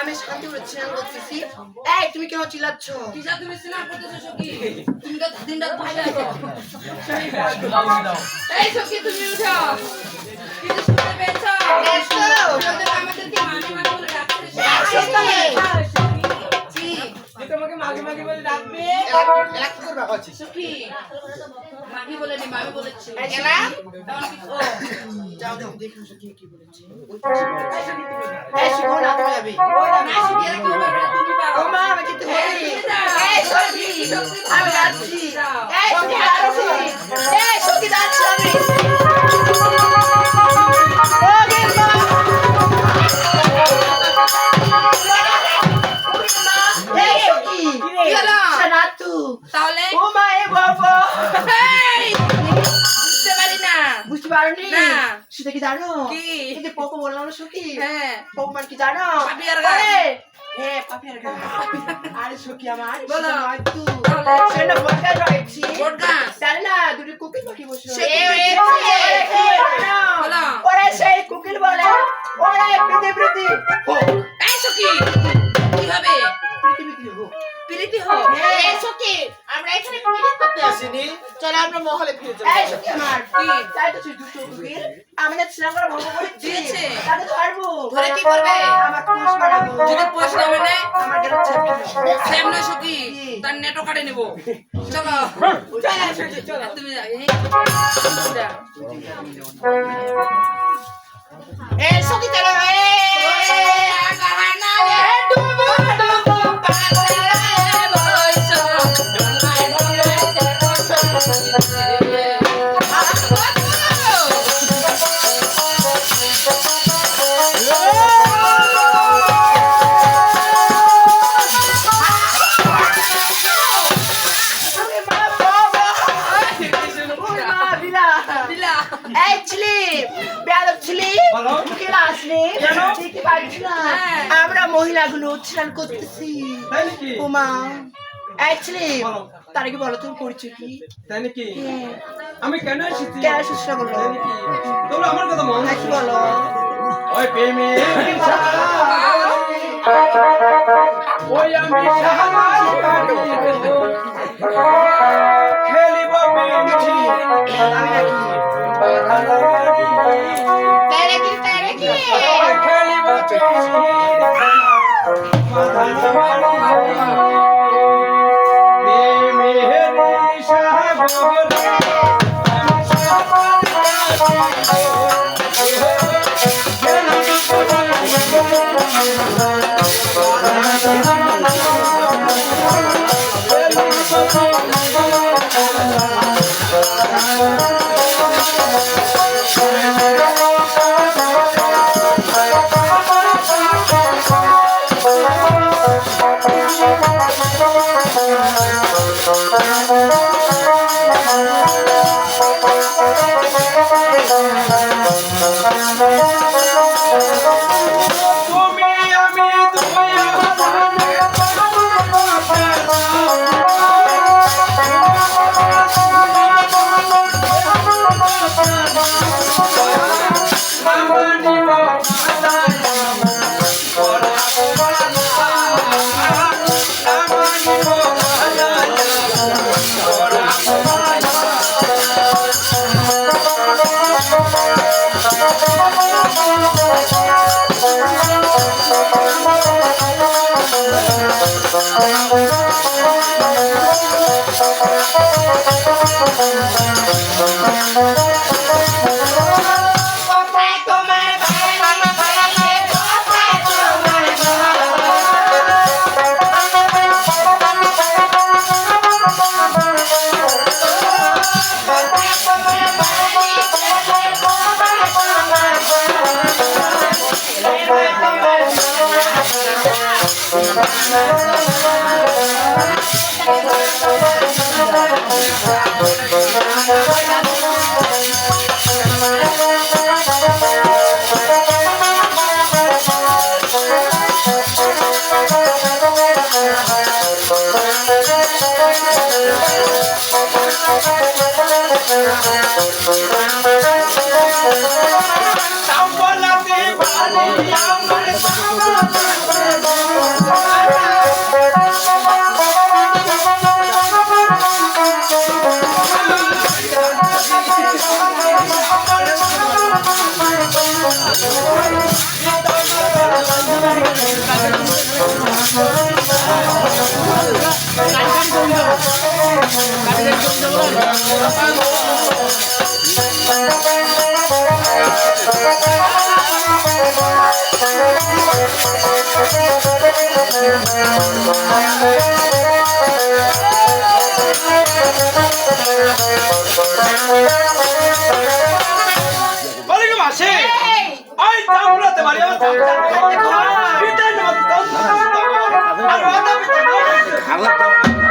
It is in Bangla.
আমি শান্তি করে স্নান করতেছি। এই তুমি কেন চিল্লাচ্ছ? কিসা তুমি স্নান করতেছো সখী? তুমি তো দিন রাত বসে আছো। এই সখী তুমি উঠো। কিছু শুনতে পেয়েছো? আমাদেরকে মামি মামি বলে ডাকছে। জি তোমাকে মাগি মাগি বলে ডাকবে। এক করবা কইছি সখী মাগি বলেনি মামি বলেছে। এলা তখন কি ও যাও যাও দেখো সখী কি বলেছে। এই শিখো না তুমি যাবি। না শিখিয়ে কি করবে তুমি পারো। ও মা আমি যেতে বলি। এই সখী আমি যাচ্ছি। এই সখী যাচ্ছি। এই সখী যাচ্ছি আমি। ও গেমা এই সখী কি হলো? শোনাতু তাহলে ও মা এ বাবা এই বুঝতে পারি না। বুঝতে পারোনি? না। সেটা কি জানো? কি? এই যে পপো বললাম না সখী। হ্যাঁ পপো মানে কি জানো? পাপিয়ার গান। হ্যাঁ পাপিয়ার গান। আরে সখী আমার বলো। শোনাতু তাহলে? সেটা বলতে রয়েছি। বড়গা জানি না দুটো কুকিল পাখি বসে সে কি বলো। ওরে সেই কুকিল বলে ওরে পৃথিবী এই সখী কি হবে? পৃথিবী হোক প্রীতি হোক। এই সখী আমরা এখানে কুকিল করতে আসিনি। চল আমরা মহলে ফিরে যাই। এই সখী আমার কি? তাই তো তুই দুটো কুকিল আমাদের স্নান করা ভঙ্গ করেছি। দিয়েছে। তাকে ধরবো। ধরে কি করবে? আমার পোষ মারাবো। যদি পোষ না মানে আমার গেল সেম না সখী তার নেটো কাটে নেব। চলো চল তুমি এই সখী চলো আমরা মহিলাগুলো স্নান করতেছি। উমা অ্যাকচুয়ালি তার কি বলো তুমি পরিচয় কি? তাই নাকি? আমি কেন এসেছি? কেন এসেছো বলো? তাই নাকি? তোমরা আমার কথা মন কি বলো? ওই প্রেমে ওই আমি সাহায্য খেলিব পেয়েছি আমি নাকি খেলিব কোথায় তোমার বাড়ি কোথায় তোমার বলাতে পারি আমার বলি গো মাসি ওই দাম বলাতে পারি আমার দাম বিটাই না আর ওটা বিটাই